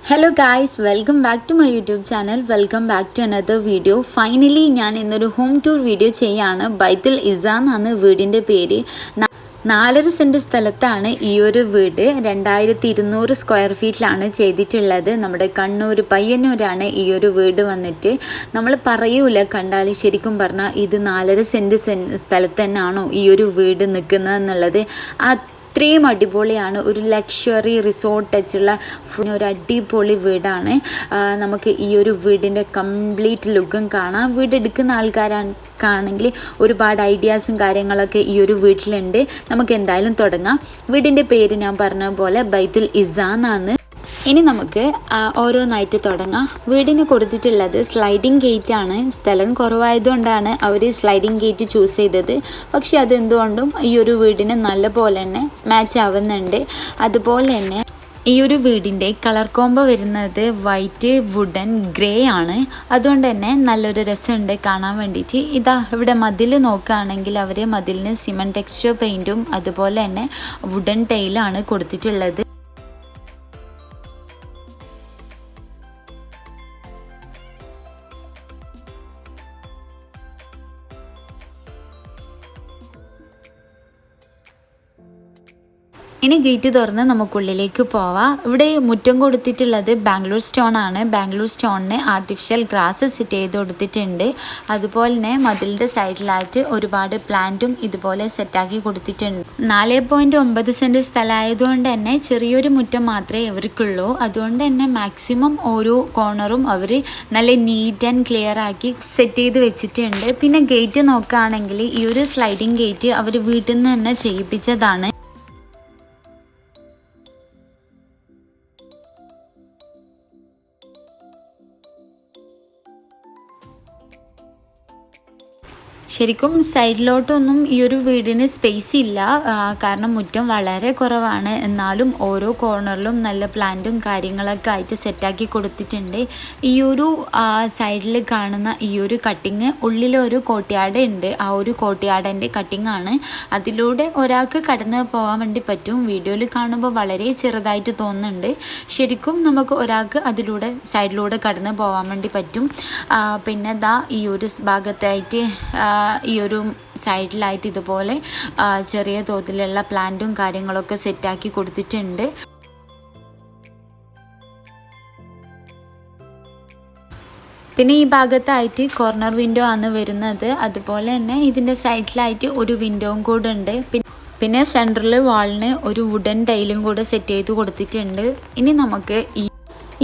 Hello guys, welcome back to my YouTube channel. Welcome back to another video. Finally ഞാൻ ഇന്നൊരു home tour video ചെയ്യാണ്. ബൈത്തുൽ ഇസാൻ ആണ് വീടിൻ്റെ പേര്. 4.5 സെൻറ്റ് സ്ഥലത്താണ് ഈ ഒരു വീട്. 2200 സ്ക്വയർ ഫീറ്റിലാണ് ചെയ്തിട്ടുള്ളത്. നമ്മുടെ കണ്ണൂർ പയ്യന്നൂരാണ് ഈ ഒരു വീട് വന്നിട്ട്. നമ്മൾ പറയൂല കണ്ടാൽ ശരിക്കും പറഞ്ഞാൽ ഇത് 4.5 സെൻറ്റ് സ്ഥലത്ത് തന്നെയാണോ ഈ ഒരു വീട് നിൽക്കുന്നത് എന്നുള്ളത്. അത്രയും അടിപൊളിയാണ്. ഒരു ലക്ഷറി റിസോർട്ട് ടച്ചുള്ള ഒരു അടിപൊളി വീടാണ്. നമുക്ക് ഈ ഒരു വീടിൻ്റെ കംപ്ലീറ്റ് ലുക്കും കാണാം. വീട് എടുക്കുന്ന ആൾക്കാരാണെങ്കിൽ ഒരുപാട് ഐഡിയാസും കാര്യങ്ങളൊക്കെ ഈ ഒരു വീട്ടിലുണ്ട്. നമുക്ക് എന്തായാലും തുടങ്ങാം. വീടിൻ്റെ പേര് ഞാൻ പറഞ്ഞ പോലെ ബൈത്തുൽ ഇസാൻ ആണ്. ഇനി നമുക്ക് ഓരോന്നായിട്ട് തുടങ്ങാം. വീടിന് കൊടുത്തിട്ടുള്ളത് സ്ലൈഡിങ് ഗേറ്റ് ആണ്. സ്ഥലം കുറവായതുകൊണ്ടാണ് അവർ സ്ലൈഡിങ് ഗേറ്റ് ചൂസ് ചെയ്തത്. പക്ഷെ അതെന്തുകൊണ്ടും ഈ ഒരു വീടിന് നല്ല പോലെ തന്നെ മാച്ച് ആവുന്നുണ്ട്. അതുപോലെ തന്നെ ഈ ഒരു വീടിൻ്റെ കളർ കോംബോ വരുന്നത് വൈറ്റ് വുഡൻ ഗ്രേ ആണ്. അതുകൊണ്ട് തന്നെ നല്ലൊരു രസമുണ്ട് കാണാൻ വേണ്ടിയിട്ട്. ഇതാ ഇവിടെ മതിൽ നോക്കുകയാണെങ്കിൽ അവർ മതിലിന് സിമൻറ്റ് ടെക്സ്ചർ പെയിൻറ്റും അതുപോലെ തന്നെ വുഡൻ ടൈലാണ് കൊടുത്തിട്ടുള്ളത്. ഇനി ഗേറ്റ് തുറന്ന് നമുക്കുള്ളിലേക്ക് പോവാം. ഇവിടെ മുറ്റം കൊടുത്തിട്ടുള്ളത് ബാംഗ്ലൂർ സ്റ്റോൺ ആണ്. ബാംഗ്ലൂർ സ്റ്റോണിന് ആർട്ടിഫിഷ്യൽ ഗ്രാസ് സെറ്റ് ചെയ്ത് കൊടുത്തിട്ടുണ്ട്. അതുപോലെ തന്നെ മതിലിൻ്റെ സൈഡിലായിട്ട് ഒരുപാട് പ്ലാന്റും ഇതുപോലെ സെറ്റാക്കി കൊടുത്തിട്ടുണ്ട്. 4.9 സെൻറ്റ് സ്ഥലമായതുകൊണ്ട് തന്നെ ചെറിയൊരു മുറ്റം മാത്രമേ ഇവർക്കുള്ളൂ. അതുകൊണ്ട് തന്നെ മാക്സിമം ഓരോ കോർണറും അവർ നല്ല നീറ്റ് ആൻഡ് ക്ലിയർ ആക്കി സെറ്റ് ചെയ്ത് വെച്ചിട്ടുണ്ട്. പിന്നെ ഗേറ്റ് നോക്കുകയാണെങ്കിൽ ഈ ഒരു സ്ലൈഡിങ് ഗേറ്റ് അവർ വീട്ടിൽ നിന്ന് തന്നെ ചെയ്യിപ്പിച്ചതാണ്. ശരിക്കും സൈഡിലോട്ടൊന്നും ഈ ഒരു വീടിന് സ്പേസ് ഇല്ല, കാരണം മുറ്റം വളരെ കുറവാണ്. എന്നാലും ഓരോ കോർണറിലും നല്ല പ്ലാന്റും കാര്യങ്ങളൊക്കെ ആയിട്ട് സെറ്റാക്കി കൊടുത്തിട്ടുണ്ട്. ഈ ഒരു സൈഡിൽ കാണുന്ന ഈ ഒരു കട്ടിങ് ഉള്ളിലൊരു കോട്ടിയാട് ഉണ്ട്. ആ ഒരു കോട്ടിയാടിൻ്റെ കട്ടിങ് ആണ്. അതിലൂടെ ഒരാൾക്ക് കടന്ന് പോകാൻ വേണ്ടി പറ്റും. വീഡിയോയിൽ കാണുമ്പോൾ വളരെ ചെറുതായിട്ട് തോന്നുന്നുണ്ട്. ശരിക്കും നമുക്ക് ഒരാൾക്ക് അതിലൂടെ സൈഡിലൂടെ കടന്ന് പോകാൻ വേണ്ടി പറ്റും. പിന്നെ ദാ ഈ ഒരു ഭാഗത്തായിട്ട് ഈ ഒരു സൈഡിലായിട്ട് ഇതുപോലെ ചെറിയ തോതിലുള്ള പ്ലാന്റും കാര്യങ്ങളൊക്കെ സെറ്റാക്കി കൊടുത്തിട്ടുണ്ട്. പിന്നെ ഈ ഭാഗത്തായിട്ട് കോർണർ വിൻഡോ ആണ് വരുന്നത്. അതുപോലെ തന്നെ ഇതിൻ്റെ സൈഡിലായിട്ട് ഒരു വിൻഡോയും കൂടെ ഉണ്ട്. പിന്നെ സെൻറ്ററിൽ വാളിന് ഒരു വുഡൻ ടൈലും കൂടെ സെറ്റ് ചെയ്ത് കൊടുത്തിട്ടുണ്ട്. ഇനി നമുക്ക്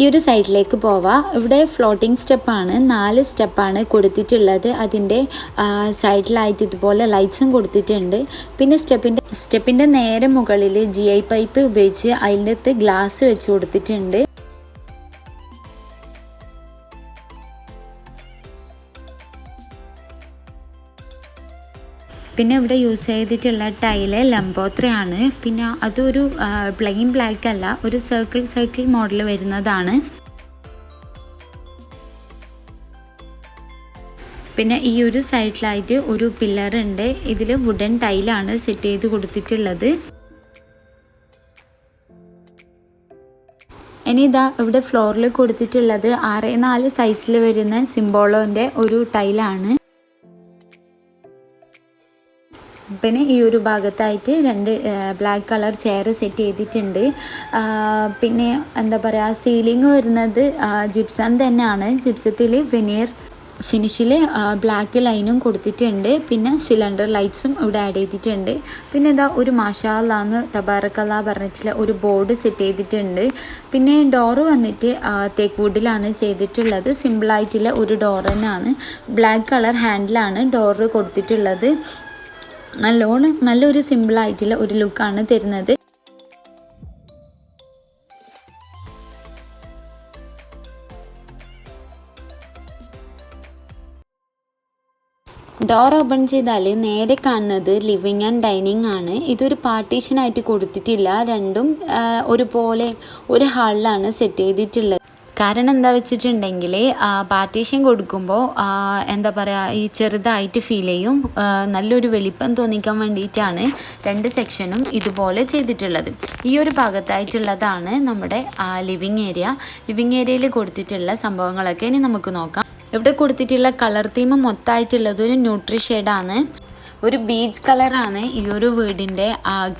ഈ ഒരു സൈഡിലേക്ക് പോവാം. ഇവിടെ ഫ്ലോട്ടിംഗ് സ്റ്റെപ്പാണ്. 4 സ്റ്റെപ്പാണ് കൊടുത്തിട്ടുള്ളത്. അതിൻ്റെ സൈഡിലായിട്ട് ഇതുപോലെ ലൈറ്റ്സും കൊടുത്തിട്ടുണ്ട്. പിന്നെ സ്റ്റെപ്പിൻ്റെ നേരെ മുകളിൽ GI പൈപ്പ് ഉപയോഗിച്ച് അതിൻ്റെ അകത്ത് ഗ്ലാസ് വെച്ച് കൊടുത്തിട്ടുണ്ട്. പിന്നെ ഇവിടെ യൂസ് ചെയ്തിട്ടുള്ള ടൈല് ലംബോത്രയാണ്. പിന്നെ അതൊരു പ്ലെയിൻ ബ്ലാക്ക് അല്ല, ഒരു സർക്കിൾ മോഡൽ വരുന്നതാണ്. പിന്നെ ഈ ഒരു സൈഡിലായിട്ട് ഒരു പില്ലർ ഉണ്ട്. ഇതിൽ വുഡൻ ടൈലാണ് സെറ്റ് ചെയ്ത് കൊടുത്തിട്ടുള്ളത്. ഇനി ഇതാ ഇവിടെ ഫ്ലോറിൽ കൊടുത്തിട്ടുള്ളത് 6x4 സൈസിൽ വരുന്ന സിംബോളോൻ്റെ ഒരു ടൈലാണ്. പിന്നെ ഈ ഒരു ഭാഗത്തായിട്ട് 2 ബ്ലാക്ക് കളർ ചെയർ സെറ്റ് ചെയ്തിട്ടുണ്ട്. പിന്നെ എന്താ പറയുക, സീലിംഗ് വരുന്നത് ജിപ്സം തന്നെയാണ്. ജിപ്സത്തിൽ വെനീർ ഫിനിഷിൽ ബ്ലാക്ക് ലൈനും കൊടുത്തിട്ടുണ്ട്. പിന്നെ സിലിണ്ടർ ലൈറ്റ്സും ഇവിടെ ആഡ് ചെയ്തിട്ടുണ്ട്. പിന്നെ ഇതാ ഒരു മാഷാ അല്ലാഹ് തബാറക്കല്ലാ പറഞ്ഞിട്ടുള്ള ഒരു ബോർഡ് സെറ്റ് ചെയ്തിട്ടുണ്ട്. പിന്നെ ഡോറ് വന്നിട്ട് തേക്ക് വുഡിലാണ് ചെയ്തിട്ടുള്ളത്. സിമ്പിളായിട്ടുള്ള ഒരു ഡോർ തന്നെയാണ്. ബ്ലാക്ക് കളർ ഹാൻഡിലാണ് ഡോറ് കൊടുത്തിട്ടുള്ളത്. നല്ലൊരു സിമ്പിളായിട്ടുള്ള ഒരു ലുക്കാണ് തരുന്നത്. ഡോർ ഓപ്പൺ ചെയ്താൽ നേരെ കാണുന്നത് ലിവിങ് ആൻഡ് ഡൈനിങ് ആണ്. ഇതൊരു പാർട്ടീഷനായിട്ട് കൊടുത്തിട്ടില്ല. രണ്ടും ഒരുപോലെ ഒരു ഹാളിലാണ് സെറ്റ് ചെയ്തിട്ടുള്ളത്. കാരണം എന്താ വെച്ചിട്ടുണ്ടെങ്കിൽ പാർട്ടീഷൻ കൊടുക്കുമ്പോൾ എന്താ പറയുക, ഈ ചെറുതായിട്ട് ഫീൽ ചെയ്യും. നല്ലൊരു വലിപ്പം തോന്നിക്കാൻ വേണ്ടിയിട്ടാണ് 2 സെക്ഷനും ഇതുപോലെ ചെയ്തിട്ടുള്ളത്. ഈ ഒരു ഭാഗത്തായിട്ടുള്ളതാണ് നമ്മുടെ ലിവിങ് ഏരിയ. ലിവിങ് ഏരിയയിൽ കൊടുത്തിട്ടുള്ള സംഭവങ്ങളൊക്കെ ഇനി നമുക്ക് നോക്കാം. ഇവിടെ കൊടുത്തിട്ടുള്ള കളർ തീം മൊത്തമായിട്ടുള്ളത് ഒരു ന്യൂട്രി ഷെയ്ഡാണ്. ഒരു ബീച്ച് കളറാണ് ഈ ഒരു വീടിൻ്റെ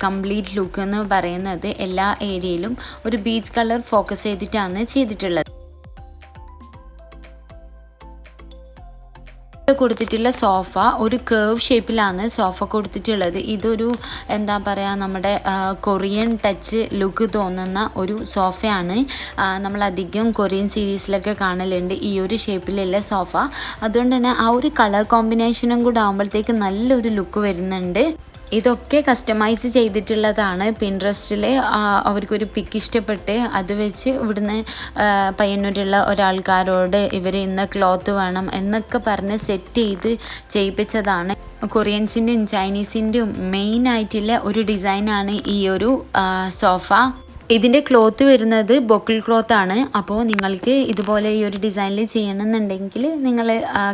കംപ്ലീറ്റ് ലുക്ക് എന്ന് പറയുന്നത്. എല്ലാ ഏരിയയിലും ഒരു ബീച്ച് കളർ ഫോക്കസ് ചെയ്തിട്ടാണ് ചെയ്തിട്ടുള്ളത്. കൊടുത്തിട്ടുള്ള സോഫ ഒരു കേർവ് ഷേപ്പിലാണ് സോഫ കൊടുത്തിട്ടുള്ളത്. ഇതൊരു എന്താ പറയുക, നമ്മുടെ കൊറിയൻ ടച്ച് ലുക്ക് തോന്നുന്ന ഒരു സോഫയാണ്. നമ്മളധികം കൊറിയൻ സീരീസിലൊക്കെ കാണലുണ്ട് ഈ ഒരു ഷേപ്പിലുള്ള സോഫ. അതുകൊണ്ട് തന്നെ ആ ഒരു കളർ കോമ്പിനേഷനും കൂടെ ആകുമ്പോഴത്തേക്ക് നല്ലൊരു ലുക്ക് വരുന്നുണ്ട്. ഇതൊക്കെ കസ്റ്റമൈസ് ചെയ്തിട്ടുള്ളതാണ്. പിൻട്രസ്റ്റിൽ അവർക്കൊരു പിക്ക് ഇഷ്ടപ്പെട്ട് അത് വെച്ച് ഇവിടുന്ന് പയ്യന്നൂരുള്ള ഒരാൾക്കാരോട് ഇവർ ഇന്ന ക്ലോത്ത് വേണം എന്നൊക്കെ പറഞ്ഞ് സെറ്റ് ചെയ്ത് ചെയ്യിപ്പിച്ചതാണ്. കൊറിയൻസിൻ്റെയും ചൈനീസിൻ്റെയും മെയിനായിട്ടുള്ള ഒരു ഡിസൈനാണ് ഈ ഒരു സോഫ. ഇതിൻ്റെ ക്ലോത്ത് വരുന്നത് ബൊക്കിൾ ക്ലോത്ത് ആണ്. അപ്പോൾ നിങ്ങൾക്ക് ഇതുപോലെ ഈ ഒരു ഡിസൈനിൽ ചെയ്യണമെന്നുണ്ടെങ്കിൽ നിങ്ങൾ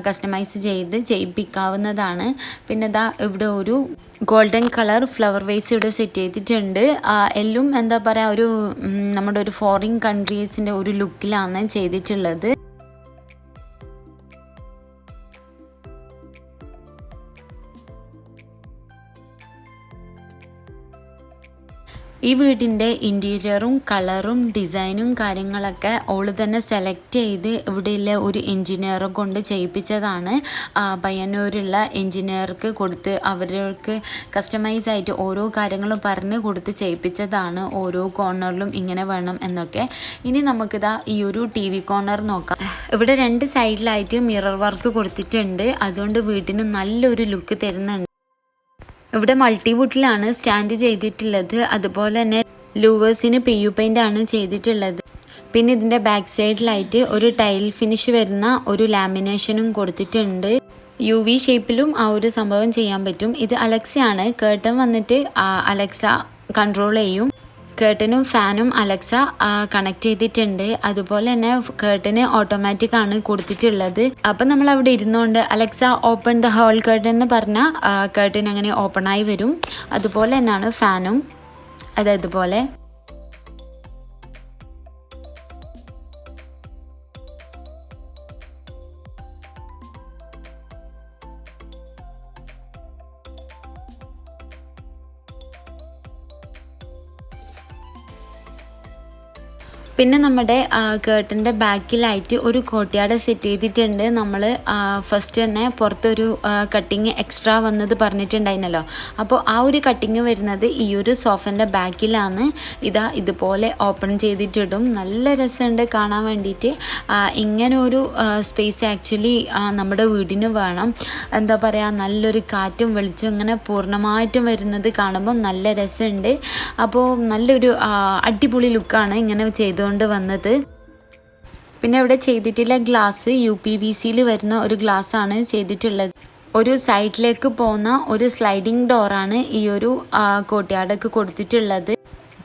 കസ്റ്റമൈസ് ചെയ്ത് ചെയ്യിപ്പിക്കാവുന്നതാണ്. പിന്നെ ഇതാ ഇവിടെ ഒരു ഗോൾഡൻ കളർ ഫ്ലവർ വേസ് ഇവിടെ സെറ്റ് ചെയ്തിട്ടുണ്ട്. എല്ലാം എന്താ പറയുക, ഒരു നമ്മുടെ ഒരു ഫോറിൻ കൺട്രീസിൻ്റെ ഒരു ലുക്കിലാണ് ചെയ്തിട്ടുള്ളത്. ഈ വീടിൻ്റെ ഇൻറ്റീരിയറും കളറും ഡിസൈനും കാര്യങ്ങളൊക്കെ ഓള് തന്നെ സെലക്ട് ചെയ്ത് ഇവിടെയുള്ള ഒരു എൻജിനീയറെ കൊണ്ട് ചെയ്യിപ്പിച്ചതാണ്. പയ്യന്നൂരുള്ള എൻജിനീയർക്ക് കൊടുത്ത് അവർക്ക് കസ്റ്റമൈസ് ആയിട്ട് ഓരോ കാര്യങ്ങളും പറഞ്ഞ് കൊടുത്ത് ചെയ്യിപ്പിച്ചതാണ്. ഓരോ കോർണറിലും ഇങ്ങനെ വേണം എന്നൊക്കെ. ഇനി നമുക്കിതാ ഈ ഒരു TV കോർണർ നോക്കാം. ഇവിടെ 2 സൈഡിലായിട്ട് മിറർ വർക്ക് കൊടുത്തിട്ടുണ്ട്. അതുകൊണ്ട് വീടിന് നല്ലൊരു ലുക്ക് തരുന്നുണ്ട്. ഇവിടെ മൾട്ടിവുഡിലാണ് സ്റ്റാൻഡ് ചെയ്തിട്ടുള്ളത്. അതുപോലെ തന്നെ ലൂവേഴ്സിന് PU പെയിൻ്റ് ആണ് ചെയ്തിട്ടുള്ളത്. പിന്നെ ഇതിൻ്റെ ബാക്ക് സൈഡിലായിട്ട് ഒരു ടൈൽ ഫിനിഷ് വരുന്ന ഒരു ലാമിനേഷനും കൊടുത്തിട്ടുണ്ട്. UV ഷേപ്പിലും ആ ഒരു സംഭവം ചെയ്യാൻ പറ്റും. ഇത് അലക്സയാണ്. കേർട്ടൻ വന്നിട്ട് അലക്സ കൺട്രോൾ ചെയ്യും. കേർട്ടനും ഫാനും അലക്സ കണക്ട് ചെയ്തിട്ടുണ്ട്. അതുപോലെ തന്നെ കേർട്ടന് ഓട്ടോമാറ്റിക് ആണ് കൊടുത്തിട്ടുള്ളത്. അപ്പം നമ്മൾ അവിടെ ഇരുന്നുകൊണ്ട് Alexa open the hall curtain എന്ന് പറഞ്ഞാൽ കേർട്ടൻ അങ്ങനെ ഓപ്പൺ ആയി വരും. അതുപോലെ തന്നെയാണ് ഫാനും. അതായത് ഇതുപോലെ പിന്നെ നമ്മുടെ കേർട്ടൻ്റെ ബാക്കിലായിട്ട് ഒരു കോട്ടയാട് സെറ്റ് ചെയ്തിട്ടുണ്ട്. നമ്മൾ ഫസ്റ്റ് തന്നെ പുറത്തൊരു കട്ടിങ് എക്സ്ട്രാ വന്നത് പറഞ്ഞിട്ടുണ്ടായിരുന്നല്ലോ. അപ്പോൾ ആ ഒരു കട്ടിങ് വരുന്നത് ഈ ഒരു സോഫൻ്റെ ബാക്കിലാണ്. ഇതാ ഇതുപോലെ ഓപ്പൺ ചെയ്തിട്ടിടും. നല്ല രസമുണ്ട് കാണാൻ വേണ്ടിയിട്ട്. ഇങ്ങനെ ഒരു സ്പേസ് ആക്ച്വലി നമ്മുടെ വീടിന് വേണം. എന്താ പറയുക, നല്ലൊരു കാറ്റും വെളിച്ചം ഇങ്ങനെ പൂർണ്ണമായിട്ടും വരുന്നത് കാണുമ്പോൾ നല്ല രസമുണ്ട്. അപ്പോൾ നല്ലൊരു അടിപൊളി ലുക്കാണ് ഇങ്ങനെ ചെയ്തുകൊണ്ട് വന്നത്. പിന്നെ ഇവിടെ ചെയ്തിട്ടുള്ള ഗ്ലാസ് UPVCയിൽ വരുന്ന ഒരു ഗ്ലാസ് ആണ് ചെയ്തിട്ടുള്ളത്. ഒരു സൈഡിലേക്ക് പോകുന്ന ഒരു സ്ലൈഡിങ് ഡോറാണ് ഈ ഒരു കോട്ടയാടൊക്കെ കൊടുത്തിട്ടുള്ളത്.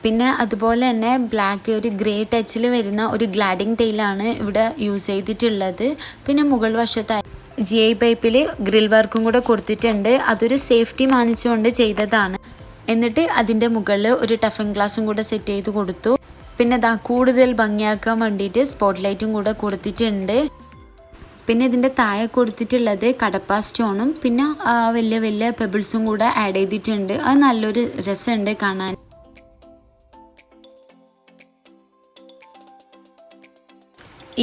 പിന്നെ അതുപോലെ തന്നെ ബ്ലാക്ക് ഒരു ഗ്രേ ടച്ചിൽ വരുന്ന ഒരു ഗ്ലാഡിങ് ടൈലാണ് ഇവിടെ യൂസ് ചെയ്തിട്ടുള്ളത്. പിന്നെ മുകൾ വശത്തായി GI പൈപ്പിൽ ഗ്രിൽ വർക്കും കൂടെ കൊടുത്തിട്ടുണ്ട്. അതൊരു സേഫ്റ്റി മാനിച്ചുകൊണ്ട് ചെയ്തതാണ്. എന്നിട്ട് അതിൻ്റെ മുകളിൽ ഒരു ടഫൻ ഗ്ലാസും കൂടെ സെറ്റ് ചെയ്ത് കൊടുത്തു. പിന്നെ കൂടുതൽ ഭംഗിയാക്കാൻ വേണ്ടിയിട്ട് സ്പോട്ട് ലൈറ്റും കൂടെ കൊടുത്തിട്ടുണ്ട്. പിന്നെ ഇതിൻ്റെ താഴെ കൊടുത്തിട്ടുള്ളത് കടപ്പ സ്റ്റോണും പിന്നെ വലിയ വലിയ പെബിൾസും കൂടെ ആഡ് ചെയ്തിട്ടുണ്ട്. അത് നല്ലൊരു രസമുണ്ട് കാണാൻ.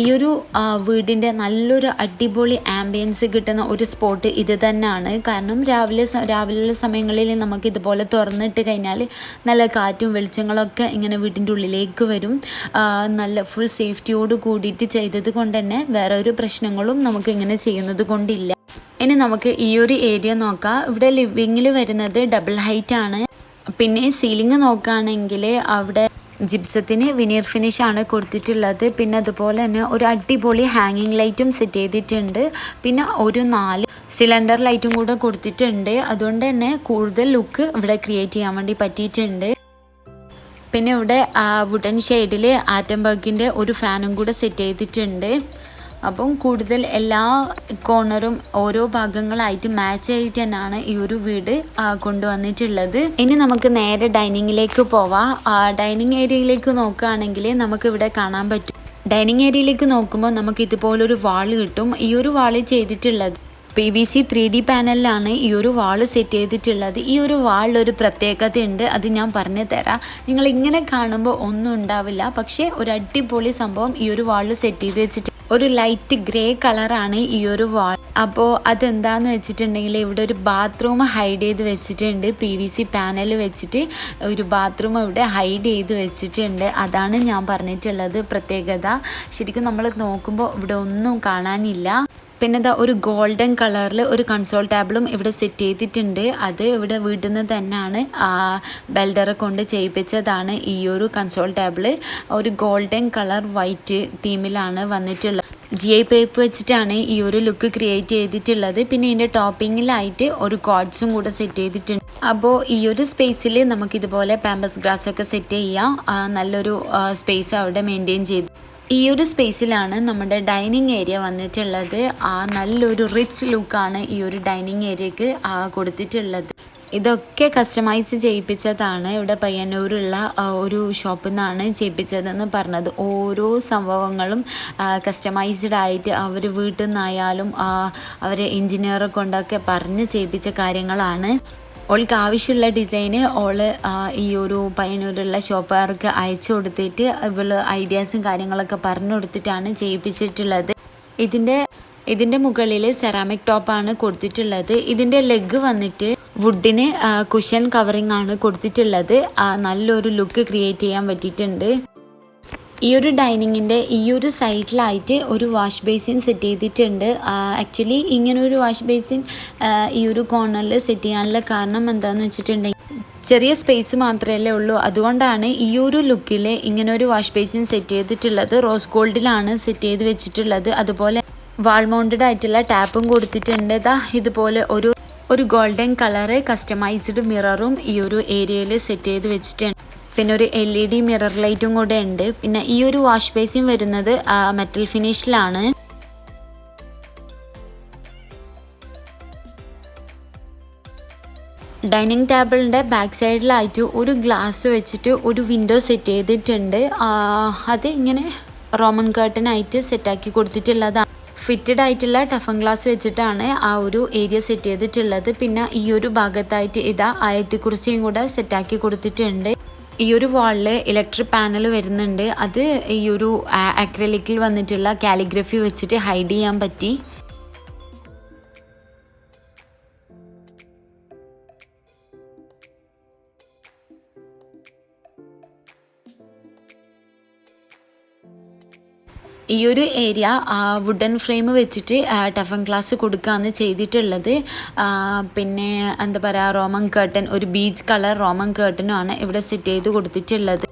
ഈ ഒരു വീടിൻ്റെ നല്ലൊരു അടിപൊളി ആംബിയൻസ് കിട്ടുന്ന ഒരു സ്പോട്ട് ഇത് തന്നെയാണ്. കാരണം രാവിലെയുള്ള സമയങ്ങളിൽ നമുക്ക് ഇതുപോലെ തുറന്നിട്ട് കഴിഞ്ഞാൽ നല്ല കാറ്റും വെളിച്ചങ്ങളൊക്കെ ഇങ്ങനെ വീടിൻ്റെ ഉള്ളിലേക്ക് വരും. നല്ല ഫുൾ സേഫ്റ്റിയോട് കൂടിയിട്ട് ചെയ്തത് കൊണ്ട് തന്നെ വേറെ ഒരു പ്രശ്നങ്ങളും നമുക്ക് ഇങ്ങനെ ചെയ്യുന്നത് കൊണ്ടില്ല. ഇനി നമുക്ക് ഈ ഒരു ഏരിയ നോക്കാം. ഇവിടെ ലിവിങ്ങിൽ വരുന്നത് ഡബിൾ ഹൈറ്റ് ആണ്. പിന്നെ സീലിംഗ് നോക്കുകയാണെങ്കിൽ അവിടെ ജിപ്സത്തിന് വിനീർ ഫിനിഷ് ആണ് കൊടുത്തിട്ടുള്ളത്. പിന്നെ അതുപോലെ തന്നെ ഒരു അടിപൊളി ഹാങ്ങിങ് ലൈറ്റും സെറ്റ് ചെയ്തിട്ടുണ്ട്. പിന്നെ ഒരു 4 സിലിണ്ടർ ലൈറ്റും കൂടെ കൊടുത്തിട്ടുണ്ട്. അതുകൊണ്ട് തന്നെ കൂടുതൽ ലുക്ക് ഇവിടെ ക്രിയേറ്റ് ചെയ്യാൻ വേണ്ടി പറ്റിയിട്ടുണ്ട്. പിന്നെ ഇവിടെ വുഡൻ ഷെയ്ഡിൽ ആറ്റംബർഗിൻ്റെ ഒരു ഫാനും കൂടെ സെറ്റ് ചെയ്തിട്ടുണ്ട്. അപ്പം കൂടുതൽ എല്ലാ കോർണറും ഓരോ ഭാഗങ്ങളായിട്ട് മാച്ച് ആയിട്ട് തന്നെയാണ് ഈ ഒരു വീട് കൊണ്ടുവന്നിട്ടുള്ളത്. ഇനി നമുക്ക് നേരെ ഡൈനിങ്ങിലേക്ക് പോവാം. ഡൈനിങ് ഏരിയയിലേക്ക് നോക്കുകയാണെങ്കിൽ നമുക്കിവിടെ കാണാൻ പറ്റും. ഡൈനിങ് ഏരിയയിലേക്ക് നോക്കുമ്പോൾ നമുക്ക് ഇതുപോലൊരു വാള് കിട്ടും. ഈ ഒരു വാള് ചെയ്തിട്ടുള്ളത് PVC 3D പാനലിലാണ് ഈ ഒരു വാള് സെറ്റ് ചെയ്തിട്ടുള്ളത്. ഈ ഒരു വാളിലൊരു പ്രത്യേകതയുണ്ട്, അത് ഞാൻ പറഞ്ഞു തരാം. നിങ്ങൾ ഇങ്ങനെ കാണുമ്പോൾ ഒന്നും ഉണ്ടാവില്ല, പക്ഷേ ഒരു അടിപൊളി സംഭവം ഈ ഒരു വാളിൽ സെറ്റ് ചെയ്ത് വെച്ചിട്ട് ഒരു ലൈറ്റ് ഗ്രേ കളറാണ് ഈ ഒരു വാൾ. അപ്പോൾ അതെന്താന്ന് വെച്ചിട്ടുണ്ടെങ്കിൽ ഇവിടെ ഒരു ബാത്റൂം ഹൈഡ് ചെയ്ത് വെച്ചിട്ടുണ്ട്. PVC പാനൽ വെച്ചിട്ട് ഒരു ബാത്റൂം ഇവിടെ ഹൈഡ് ചെയ്ത് വെച്ചിട്ടുണ്ട്. അതാണ് ഞാൻ പറഞ്ഞിട്ടുള്ളത് പ്രത്യേകത. ശരിക്കും നമ്മൾ നോക്കുമ്പോൾ ഇവിടെ ഒന്നും കാണാനില്ല. പിന്നെ ഇതാ ഒരു ഗോൾഡൻ കളറിൽ ഒരു കൺസോൾ ടേബിളും ഇവിടെ സെറ്റ് ചെയ്തിട്ടുണ്ട്. അത് ഇവിടെ വീട്ടിൽ നിന്ന് തന്നെയാണ് ബെൽഡറെ കൊണ്ട് ചെയ്യിപ്പിച്ചതാണ്. ഈ ഒരു കൺസോൾ ടേബിൾ ഒരു ഗോൾഡൻ കളർ വൈറ്റ് തീമിലാണ് വന്നിട്ടുള്ളത്. GI പൈപ്പ് വെച്ചിട്ടാണ് ഈ ഒരു ലുക്ക് ക്രിയേറ്റ് ചെയ്തിട്ടുള്ളത്. പിന്നെ ഇതിൻ്റെ ടോപ്പിങ്ങിലായിട്ട് ഒരു കോഡ്സും കൂടെ സെറ്റ് ചെയ്തിട്ടുണ്ട്. അപ്പോൾ ഈ ഒരു സ്പേസിൽ നമുക്കിതുപോലെ പാമ്പസ് ഗ്രാസ് ഒക്കെ സെറ്റ് ചെയ്യാം. നല്ലൊരു സ്പേസ് അവിടെ മെയിൻറ്റെയിൻ ചെയ്ത് ഈ ഒരു സ്പേസിലാണ് നമ്മുടെ ഡൈനിങ് ഏരിയ വന്നിട്ടുള്ളത്. നല്ലൊരു റിച്ച് ലുക്കാണ് ഈ ഒരു ഡൈനിങ് ഏരിയക്ക് കൊടുത്തിട്ടുള്ളത്. ഇതൊക്കെ കസ്റ്റമൈസ് ചെയ്യിപ്പിച്ചതാണ്. ഇവിടെ പയ്യന്നൂരുള്ള ഒരു ഷോപ്പിൽ നിന്നാണ് ചെയ്യിപ്പിച്ചതെന്ന് പറഞ്ഞത്. ഓരോ സംഭവങ്ങളും കസ്റ്റമൈസ്ഡ് ആയിട്ട് അവർ വീട്ടിൽ നിന്നായാലും അവർ എൻജിനീയറെ കൊണ്ടൊക്കെ പറഞ്ഞ് ചെയ്യിപ്പിച്ച കാര്യങ്ങളാണ്. ഓൾക്ക് ആവശ്യമുള്ള ഡിസൈന് ഓള് ഈ ഒരു പയ്യന്നൂരുള്ള ഷോപ്പുകാർക്ക് അയച്ചു കൊടുത്തിട്ട് ഇവള് ഐഡിയാസും കാര്യങ്ങളൊക്കെ പറഞ്ഞു കൊടുത്തിട്ടാണ് ചെയ്യിപ്പിച്ചിട്ടുള്ളത്. ഇതിൻ്റെ മുകളിൽ സെറാമിക് ടോപ്പാണ് കൊടുത്തിട്ടുള്ളത്. ഇതിൻ്റെ ലെഗ് വന്നിട്ട് വുഡിന് കുഷൻ കവറിങ് ആണ് കൊടുത്തിട്ടുള്ളത്. നല്ലൊരു ലുക്ക് ക്രിയേറ്റ് ചെയ്യാൻ പറ്റിയിട്ടുണ്ട്. ഈ ഒരു ഡൈനിങ്ങിൻ്റെ ഈ ഒരു സൈഡിലായിട്ട് ഒരു വാഷ് ബേസിൻ സെറ്റ് ചെയ്തിട്ടുണ്ട്. ആക്ച്വലി ഇങ്ങനൊരു വാഷ് ബേസിൻ ഈ ഒരു കോർണറിൽ സെറ്റ് ചെയ്യാനുള്ള കാരണം എന്താണെന്ന് വെച്ചിട്ടുണ്ടെങ്കിൽ ചെറിയ സ്പേസ് മാത്രമല്ലേ ഉള്ളൂ. അതുകൊണ്ടാണ് ഈ ഒരു ലുക്കിൽ ഇങ്ങനൊരു വാഷ് ബേസിൻ സെറ്റ് ചെയ്തിട്ടുള്ളത്. റോസ് ഗോൾഡിലാണ് സെറ്റ് ചെയ്ത് വെച്ചിട്ടുള്ളത്. അതുപോലെ വാൾ മൗണ്ടഡ് ആയിട്ടുള്ള ടാപ്പും കൊടുത്തിട്ടുണ്ട്. ഇതുപോലെ ഒരു ഗോൾഡൻ കളറ് കസ്റ്റമൈസ്ഡ് മിററും ഈ ഒരു ഏരിയയിൽ സെറ്റ് ചെയ്ത് വെച്ചിട്ടുണ്ട്. പിന്നെ ഒരു LED മിറർ ലൈറ്റും കൂടെ ഉണ്ട്. പിന്നെ ഈ ഒരു വാഷ് ബേസിൻ വരുന്നത് മെറ്റൽ ഫിനിഷിലാണ്. ഡൈനിങ് ടേബിളിൻ്റെ ബാക്ക് സൈഡിലായിട്ട് ഒരു ഗ്ലാസ് വെച്ചിട്ട് ഒരു വിൻഡോ സെറ്റ് ചെയ്തിട്ടുണ്ട്. അത് ഇങ്ങനെ റോമൻ കർട്ടനായിട്ട് സെറ്റാക്കി കൊടുത്തിട്ടുള്ളതാണ്. ഫിറ്റഡ് ആയിട്ടുള്ള ടഫൻ ഗ്ലാസ് വെച്ചിട്ടാണ് ആ ഒരു ഏരിയ സെറ്റ് ചെയ്തിട്ടുള്ളത്. പിന്നെ ഈ ഒരു ഭാഗത്തായിട്ട് ആയത്തിക്കുറിച്ചും കൂടെ സെറ്റാക്കി കൊടുത്തിട്ടുണ്ട്. ഈ ഒരു വാളിൽ ഇലക്ട്രിക് പാനൽ വരുന്നുണ്ട്. അത് ഈ ഒരു അക്രലിക്കിൽ വന്നിട്ടുള്ള കാലിഗ്രഫി വെച്ചിട്ട് ഹൈഡ് ചെയ്യാൻ പറ്റി. ഈ ഒരു ഏരിയ വുഡൻ ഫ്രെയിം വെച്ചിട്ട് ടഫൻ ഗ്ലാസ് കൊടുക്കുകയാണ് ചെയ്തിട്ടുള്ളത്. പിന്നെ എന്താ പറയുക, റോമൻ കേർട്ടൻ, ഒരു ബീച്ച് കളർ റോമൻ കേർട്ടനുമാണ് ഇവിടെ സെറ്റ് ചെയ്ത് കൊടുത്തിട്ടുള്ളത്.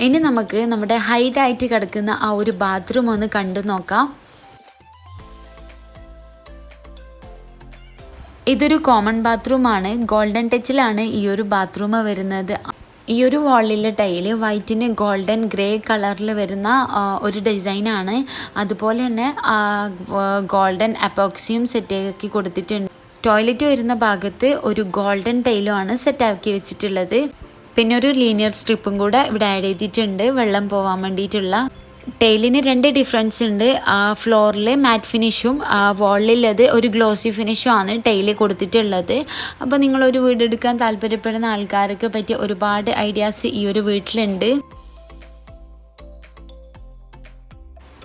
ഇനി നമുക്ക് നമ്മുടെ ഹൈഡായിട്ട് കിടക്കുന്ന ആ ഒരു ബാത്റൂം ഒന്ന് കണ്ടു നോക്കാം. ഇതൊരു കോമൺ ബാത്റൂമാണ്. ഗോൾഡൻ ടച്ചിലാണ് ഈ ഒരു ബാത്റൂം വരുന്നത്. ഈ ഒരു വാളിലെ ടൈല് വൈറ്റിന് ഗോൾഡൻ ഗ്രേ കളറിൽ വരുന്ന ഒരു ഡിസൈനാണ്. അതുപോലെ തന്നെ ഗോൾഡൻ അപ്പോക്സിയും സെറ്റാക്കി കൊടുത്തിട്ടുണ്ട്. ടോയ്ലറ്റ് വരുന്ന ഭാഗത്ത് ഒരു ഗോൾഡൻ ടൈലുമാണ് സെറ്റാക്കി വെച്ചിട്ടുള്ളത്. പിന്നെ ഒരു ലീനിയർ സ്ട്രിപ്പും കൂടെ ഇവിടെ ആഡ് ചെയ്തിട്ടുണ്ട് വെള്ളം പോകാൻ വേണ്ടിയിട്ടുള്ള. ടൈലിന് 2 ഡിഫറൻസ് ഉണ്ട്. ഫ്ലോറിൽ മാറ്റ് ഫിനിഷും വാളിലത് ഒരു ഗ്ലോസി ഫിനിഷും ആണ് ടൈല് കൊടുത്തിട്ടുള്ളത്. അപ്പോൾ നിങ്ങളൊരു വീടെടുക്കാൻ താല്പര്യപ്പെടുന്ന ആൾക്കാർക്ക് പറ്റിയ ഒരുപാട് ഐഡിയാസ് ഈ ഒരു വീട്ടിലുണ്ട്.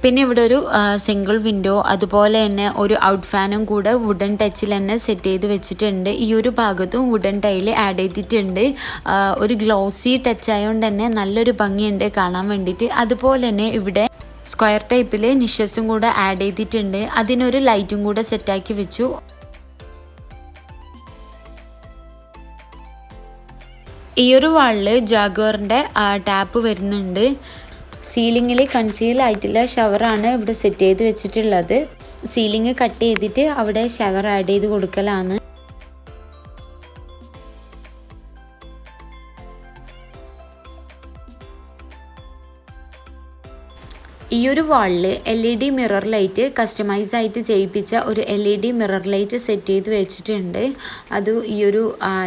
പിന്നെ ഇവിടെ ഒരു സിംഗിൾ വിൻഡോ, അതുപോലെ തന്നെ ഒരു ഔട്ട് ഫാനും കൂടെ വുഡൻ ടച്ചിൽ തന്നെ സെറ്റ് ചെയ്ത് വെച്ചിട്ടുണ്ട്. ഈ ഒരു ഭാഗത്തും വുഡൻ ടൈല് ആഡ് ചെയ്തിട്ടുണ്ട്. ഒരു ഗ്ലോസി ടച്ച് ആയതുകൊണ്ട് തന്നെ നല്ലൊരു ഭംഗിയുണ്ട് കാണാൻ വേണ്ടിയിട്ട്. അതുപോലെ തന്നെ ഇവിടെ സ്ക്വയർ ടൈപ്പിൽ നിഷസും കൂടെ ആഡ് ചെയ്തിട്ടുണ്ട്. അതിനൊരു ലൈറ്റും കൂടെ സെറ്റാക്കി വെച്ചു. ഈ ഒരു വാളിൽ ജാഗ്വറിൻ്റെ ടാപ്പ് വരുന്നുണ്ട്. സീലിങ്ങിൽ കൺസീൽ ആയിട്ടുള്ള ഷവറാണ് ഇവിടെ സെറ്റ് ചെയ്ത് വെച്ചിട്ടുള്ളത്. സീലിംഗ് കട്ട് ചെയ്തിട്ട് അവിടെ ഷവർ ആഡ് ചെയ്ത് കൊടുക്കലാണ്. ഈ ഒരു വാളിൽ LED മിറർ ലൈറ്റ് കസ്റ്റമൈസ് ആയിട്ട് ചെയ്യിപ്പിച്ച ഒരു LED മിറർ ലൈറ്റ് സെറ്റ് ചെയ്ത് വെച്ചിട്ടുണ്ട്. അത് ഈ ഒരു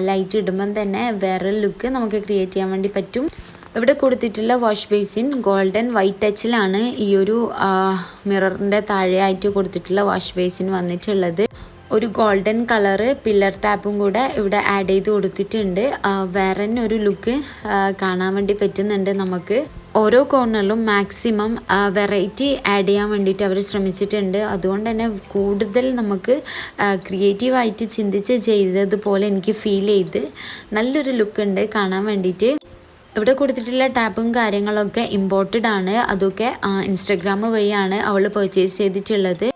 ലൈറ്റ് ഇടുമ്പം തന്നെ വേറെ ലുക്ക് നമുക്ക് ക്രിയേറ്റ് ചെയ്യാൻ വേണ്ടി പറ്റും. ഇവിടെ കൊടുത്തിട്ടുള്ള വാഷ് ബേസിൻ ഗോൾഡൻ വൈറ്റ് ടച്ചിലാണ് ഈ ഒരു മിററിൻ്റെ താഴെയായിട്ട് കൊടുത്തിട്ടുള്ള വാഷ് ബേസിൻ വന്നിട്ടുള്ളത്. ഒരു ഗോൾഡൻ കളറ് പില്ലർ ടാപ്പും കൂടെ ഇവിടെ ആഡ് ചെയ്ത് കൊടുത്തിട്ടുണ്ട്. വേറെ തന്നെ ഒരു ലുക്ക് കാണാൻ വേണ്ടി പറ്റുന്നുണ്ട് നമുക്ക്. ഓരോ കോർണറിലും മാക്സിമം വെറൈറ്റി ആഡ് ചെയ്യാൻ വേണ്ടിയിട്ട് അവർ ശ്രമിച്ചിട്ടുണ്ട്. അതുകൊണ്ട് തന്നെ കൂടുതൽ നമുക്ക് ക്രിയേറ്റീവായിട്ട് ചിന്തിച്ച് ചെയ്തതുപോലെ എനിക്ക് ഫീൽ ചെയ്ത് നല്ലൊരു ലുക്ക് ഉണ്ട് കാണാൻ വേണ്ടിയിട്ട്. ഇവിടെ കൊടുത്തിട്ടുള്ള ടാപ്പും കാര്യങ്ങളൊക്കെ ഇമ്പോർട്ടഡ് ആണ്. അതൊക്കെ ഇൻസ്റ്റഗ്രാം വഴിയാണ് അവൾ പർച്ചേസ് ചെയ്തിട്ടുള്ളത്.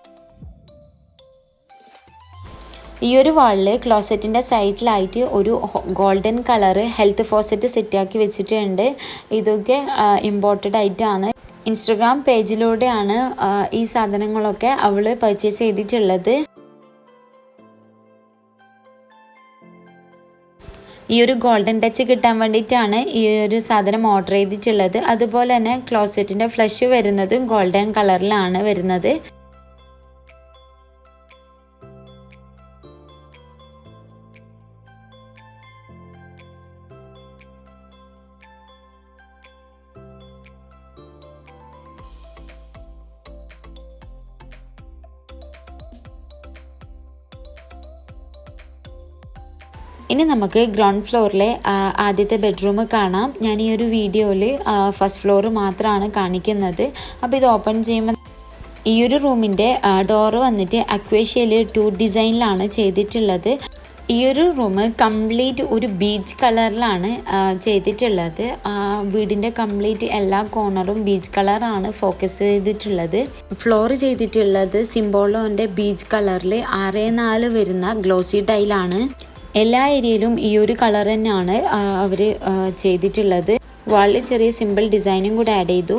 ഈ ഒരു വാളിൽ ക്ലോസറ്റിൻ്റെ സൈഡിലായിട്ട് ഒരു ഗോൾഡൻ കളറ് ഹെൽത്ത് ഫോസറ്റ് സെറ്റാക്കി വെച്ചിട്ടുണ്ട്. ഇതൊക്കെ ഇമ്പോർട്ടഡ് ആയിട്ടാണ്. ഇൻസ്റ്റഗ്രാം പേജിലൂടെയാണ് ഈ സാധനങ്ങളൊക്കെ അവൾ പർച്ചേസ് ചെയ്തിട്ടുള്ളത്. ഈ ഒരു ഗോൾഡൻ ടച്ച് കിട്ടാൻ വേണ്ടിയിട്ടാണ് ഈ ഒരു സാധനം ഓർഡർ ചെയ്തിട്ടുള്ളത്. അതുപോലെ തന്നെ ക്ലോസറ്റിൻ്റെ ഫ്ലഷ് വരുന്നതും ഗോൾഡൻ കളറിലാണ് വരുന്നത്. ഇനി നമുക്ക് ഗ്രൗണ്ട് ഫ്ലോറിലെ ആദ്യത്തെ ബെഡ്റൂം കാണാം. ഞാൻ ഈ ഒരു വീഡിയോയിൽ ഫസ്റ്റ് ഫ്ലോർ മാത്രമാണ് കാണിക്കുന്നത്. അപ്പോൾ ഇത് ഓപ്പൺ ചെയ്യുമ്പോൾ ഈ ഒരു റൂമിൻ്റെ ഡോറ് വന്നിട്ട് അക്വേഷ്യയിൽ 2 ഡിസൈനിലാണ് ചെയ്തിട്ടുള്ളത്. ഈ ഒരു റൂം കംപ്ലീറ്റ് ഒരു ബീച്ച് കളറിലാണ് ചെയ്തിട്ടുള്ളത്. വീടിൻ്റെ കംപ്ലീറ്റ് എല്ലാ കോർണറും ബീച്ച് കളറാണ് ഫോക്കസ് ചെയ്തിട്ടുള്ളത്. ഫ്ലോർ ചെയ്തിട്ടുള്ളത് സിംബോളോൻ്റെ ബീച്ച് കളറിൽ 6x4 വരുന്ന ഗ്ലോസി ടൈലാണ്. എല്ലാ ഏരിയയിലും ഈ ഒരു കളർ തന്നെയാണ് അവർ ചെയ്തിട്ടുള്ളത്. വാളിൽ ചെറിയ സിമ്പിൾ ഡിസൈനും കൂടെ ആഡ് ചെയ്തു.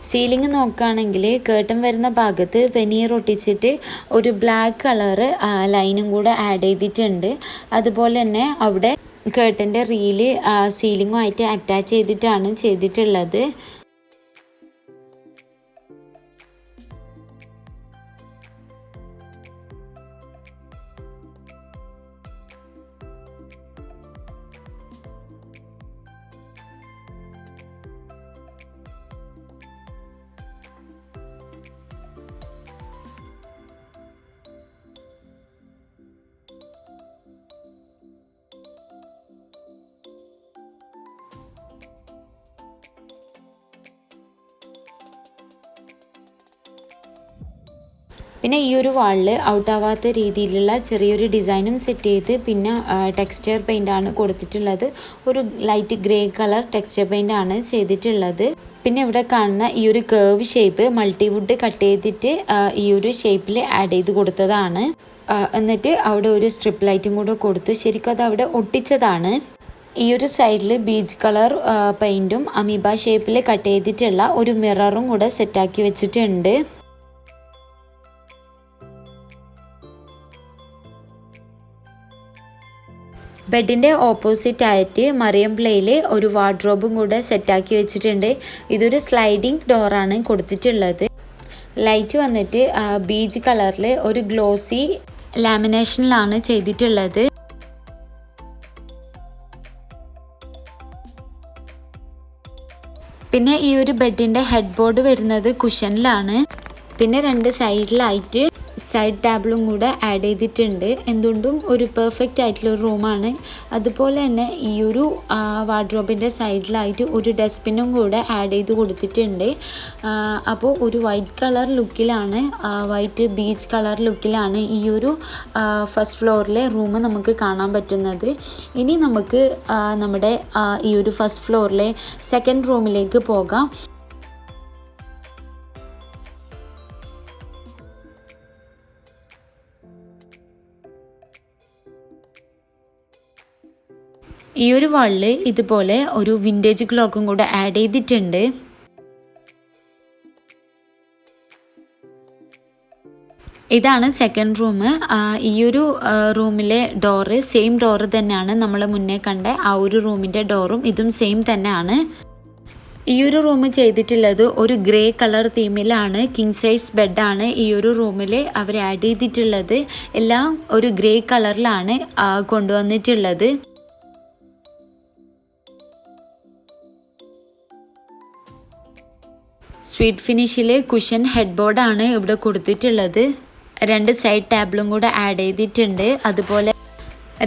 സീലിംഗ് നോക്കുകയാണെങ്കിൽ കേട്ടൻ വരുന്ന ഭാഗത്ത് വെനീർ ഒട്ടിച്ചിട്ട് ഒരു ബ്ലാക്ക് കളറ് ലൈനും കൂടെ ആഡ് ചെയ്തിട്ടുണ്ട്. അതുപോലെ തന്നെ അവിടെ കേട്ടൻ്റെ റീല് സീലിങ്ങുമായിട്ട് അറ്റാച്ച് ചെയ്തിട്ടാണ് ചെയ്തിട്ടുള്ളത്. പിന്നെ ഈ ഒരു വാളിൽ ഔട്ടാവാത്ത രീതിയിലുള്ള ചെറിയൊരു ഡിസൈനും സെറ്റ് ചെയ്ത് പിന്നെ ടെക്സ്ചർ പെയിൻ്റാണ് കൊടുത്തിട്ടുള്ളത്. ഒരു ലൈറ്റ് ഗ്രേ കളർ ടെക്സ്ചർ പെയിൻ്റാണ് ചെയ്തിട്ടുള്ളത്. പിന്നെ ഇവിടെ കാണുന്ന ഈ ഒരു കേർവ് ഷേപ്പ് മൾട്ടിവുഡ് കട്ട് ചെയ്തിട്ട് ഈ ഒരു ഷേപ്പിൽ ആഡ് ചെയ്ത് കൊടുത്തതാണ്. എന്നിട്ട് അവിടെ ഒരു സ്ട്രിപ്പ് ലൈറ്റും കൂടെ കൊടുത്തു. ശരിക്കും അത് അവിടെ ഒട്ടിച്ചതാണ്. ഈ ഒരു സൈഡിൽ ബീച്ച് കളർ പെയിൻറ്റും അമീബ ഷേപ്പിൽ കട്ട് ചെയ്തിട്ടുള്ള ഒരു മിററും കൂടെ സെറ്റാക്കി വെച്ചിട്ടുണ്ട്. ബെഡിൻ്റെ ഓപ്പോസിറ്റ് ആയിട്ട് മറിയം പ്ലേയിൽ ഒരു വാർഡ്രോബും കൂടെ സെറ്റാക്കി വെച്ചിട്ടുണ്ട്. ഇതൊരു സ്ലൈഡിങ് ഡോറാണ് കൊടുത്തിട്ടുള്ളത്. ലൈറ്റ് വന്നിട്ട് ബീച്ച് കളറിൽ ഒരു ഗ്ലോസി ലാമിനേഷനിലാണ് ചെയ്തിട്ടുള്ളത്. പിന്നെ ഈ ഒരു ബെഡിൻ്റെ ഹെഡ് ബോർഡ് വരുന്നത് കുഷനിലാണ്. പിന്നെ 2 സൈഡിലായിട്ട് സൈഡ് ടേബിളും കൂടെ ആഡ് ചെയ്തിട്ടുണ്ട്. എന്തുകൊണ്ടും ഒരു പെർഫെക്റ്റ് ആയിട്ടുള്ള റൂമാണ്. അതുപോലെ തന്നെ ഈ ഒരു വാർഡ്രോബിൻ്റെ സൈഡിലായിട്ട് ഒരു ഡസ്റ്റ്ബിന്നും കൂടെ ആഡ് ചെയ്ത് കൊടുത്തിട്ടുണ്ട്. അപ്പോൾ ഒരു വൈറ്റ് കളർ ലുക്കിലാണ്, വൈറ്റ് ബീച്ച് കളർ ലുക്കിലാണ് ഈ ഒരു ഫസ്റ്റ് ഫ്ലോറിലെ റൂം നമുക്ക് കാണാൻ പറ്റുന്നത്. ഇനി നമുക്ക് നമ്മുടെ ഈ ഒരു ഫസ്റ്റ് ഫ്ലോറിലെ സെക്കൻഡ് റൂമിലേക്ക് പോകാം. ഈ ഒരു വാളിൽ ഇതുപോലെ ഒരു വിൻറ്റേജ് ക്ലോക്കും കൂടെ ആഡ് ചെയ്തിട്ടുണ്ട്. ഇതാണ് സെക്കൻഡ് റൂം. ഈ ഒരു റൂമിലെ ഡോറ് സെയിം ഡോറ് തന്നെയാണ് നമ്മൾ മുന്നേ കണ്ട ആ ഒരു റൂമിൻ്റെ ഡോറും ഇതും സെയിം തന്നെയാണ്. ഈ ഒരു റൂം ചെയ്തിട്ടുള്ളത് ഒരു ഗ്രേ കളർ തീമിലാണ്. കിങ് സൈസ് ബെഡാണ് ഈ ഒരു റൂമിൽ അവർ ആഡ് ചെയ്തിട്ടുള്ളത്. എല്ലാം ഒരു ഗ്രേ കളറിലാണ് കൊണ്ടുവന്നിട്ടുള്ളത്. സ്വീറ്റ് ഫിനിഷിൽ കുഷൻ ഹെഡ് ബോർഡാണ് ഇവിടെ കൊടുത്തിട്ടുള്ളത്. 2 സൈഡ് ടേബിളും കൂടെ ആഡ് ചെയ്തിട്ടുണ്ട്. അതുപോലെ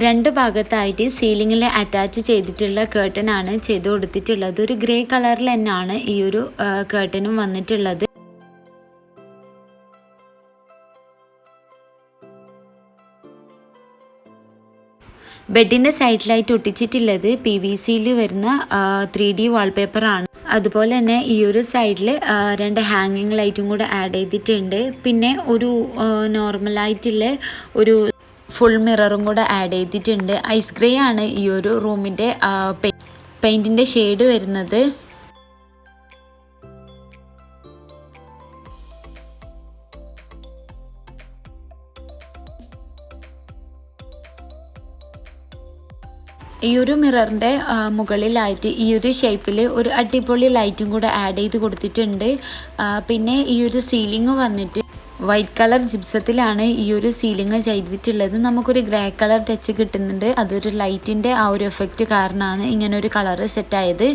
2 ഭാഗത്തായിട്ട് സീലിങ്ങിൽ അറ്റാച്ച് ചെയ്തിട്ടുള്ള കേർട്ടൻ ആണ് ചെയ്ത് കൊടുത്തിട്ടുള്ളത്. ഒരു ഗ്രേ കളറിൽ തന്നെയാണ് ഈ ഒരു കേർട്ടനും വന്നിട്ടുള്ളത്. ബെഡിൻ്റെ സൈഡിലായിട്ട് ഒട്ടിച്ചിട്ടുള്ളത് PVCയിൽ വരുന്ന 3D വാൾപേപ്പറാണ്. അതുപോലെ തന്നെ ഈ ഒരു സൈഡിൽ 2 ഹാങ്ങിങ് ലൈറ്റും കൂടെ ആഡ് ചെയ്തിട്ടുണ്ട്. പിന്നെ ഒരു നോർമലായിട്ടുള്ള ഒരു ഫുൾ മിററും കൂടെ ആഡ് ചെയ്തിട്ടുണ്ട്. ഐസ് ഗ്രേ ആണ് ഈ ഒരു റൂമിൻ്റെ പെയിൻറ്റിൻ്റെ ഷെയ്ഡ് വരുന്നത്. ഈ ഒരു മിററിൻ്റെ മുകളിലായിട്ട് ഈ ഒരു ഷേപ്പിൽ ഒരു അടിപൊളി ലൈറ്റും കൂടെ ആഡ് ചെയ്ത് കൊടുത്തിട്ടുണ്ട്. പിന്നെ ഈ ഒരു സീലിംഗ് വന്നിട്ട് വൈറ്റ് കളർ ജിപ്സത്തിലാണ് ഈ ഒരു സീലിംഗ് ചെയ്തിട്ടുള്ളത്. നമുക്കൊരു ഗ്രേ കളർ ടച്ച് കിട്ടുന്നുണ്ട്. അതൊരു ലൈറ്റിൻ്റെ ആ ഒരു എഫക്റ്റ് കാരണമാണ് ഇങ്ങനൊരു കളറ് സെറ്റായത്.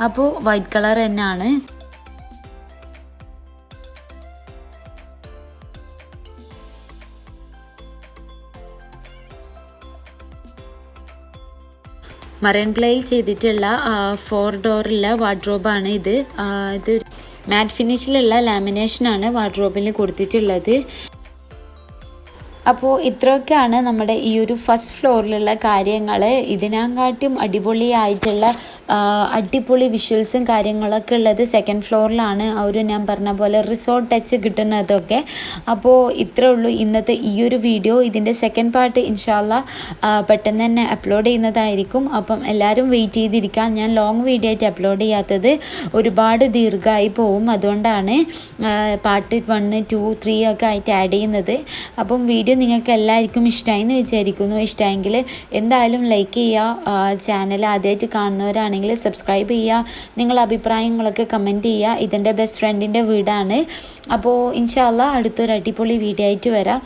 അപ്പോൾ വൈറ്റ് കളർ തന്നെയാണ്. മറൈൻ പ്ലേയിൽ ചെയ്തിട്ടുള്ള 4 ഡോറുള്ള വാർഡ്രോബാണ് ഇത്. ഇത് മാറ്റ് ഫിനിഷിലുള്ള ലാമിനേഷനാണ് വാർഡ്രോബിൽ കൊടുത്തിട്ടുള്ളത്. അപ്പോൾ ഇത്രയൊക്കെയാണ് നമ്മുടെ ഈ ഒരു ഫസ്റ്റ് ഫ്ലോറിലുള്ള കാര്യങ്ങൾ. ഇതിനെക്കാട്ടും അടിപൊളിയായിട്ടുള്ള അടിപൊളി വിഷ്വൽസും കാര്യങ്ങളൊക്കെ ഉള്ളത് സെക്കൻഡ് ഫ്ലോറിലാണ്. ആ ഒരു ഞാൻ പറഞ്ഞ പോലെ റിസോർട്ട് ടച്ച് കിട്ടുന്നതൊക്കെ. അപ്പോൾ ഇത്രേ ഉള്ളൂ ഇന്നത്തെ ഈ ഒരു വീഡിയോ. ഇതിൻ്റെ സെക്കൻഡ് പാർട്ട് ഇൻഷാല്ലാ പെട്ടെന്ന് തന്നെ അപ്ലോഡ് ചെയ്യുന്നതായിരിക്കും. അപ്പം എല്ലാവരും വെയിറ്റ് ചെയ്തിരിക്കാം. ഞാൻ ലോങ് വീഡിയോ ആയിട്ട് അപ്ലോഡ് ചെയ്യാത്തത് ഒരുപാട് ദീർഘമായി പോവും. അതുകൊണ്ടാണ് പാർട്ട് 1, 2, 3 ഒക്കെ ആയിട്ട് ആഡ് ചെയ്യുന്നത്. അപ്പം വീഡിയോ നിങ്ങൾക്ക് എല്ലാവർക്കും ഇഷ്ടമായി എന്ന് വിചാരിക്കുന്നു. ഇഷ്ടമെങ്കിൽ എന്തായാലും ലൈക്ക് ചെയ്യുക. ചാനൽ ആദ്യമായിട്ട് കാണുന്നവരാണെങ്കിൽ സബ്സ്ക്രൈബ് ചെയ്യുക. നിങ്ങളുടെ അഭിപ്രായങ്ങളൊക്കെ കമൻറ്റ് ചെയ്യുക. ഇതെൻ്റെ ബെസ്റ്റ് ഫ്രണ്ടിൻ്റെ വീടാണ്. അപ്പോൾ ഇൻഷാ അല്ലാഹ് അടുത്തൊരു അടിപൊളി വീഡിയോ ആയിട്ട് വരാം.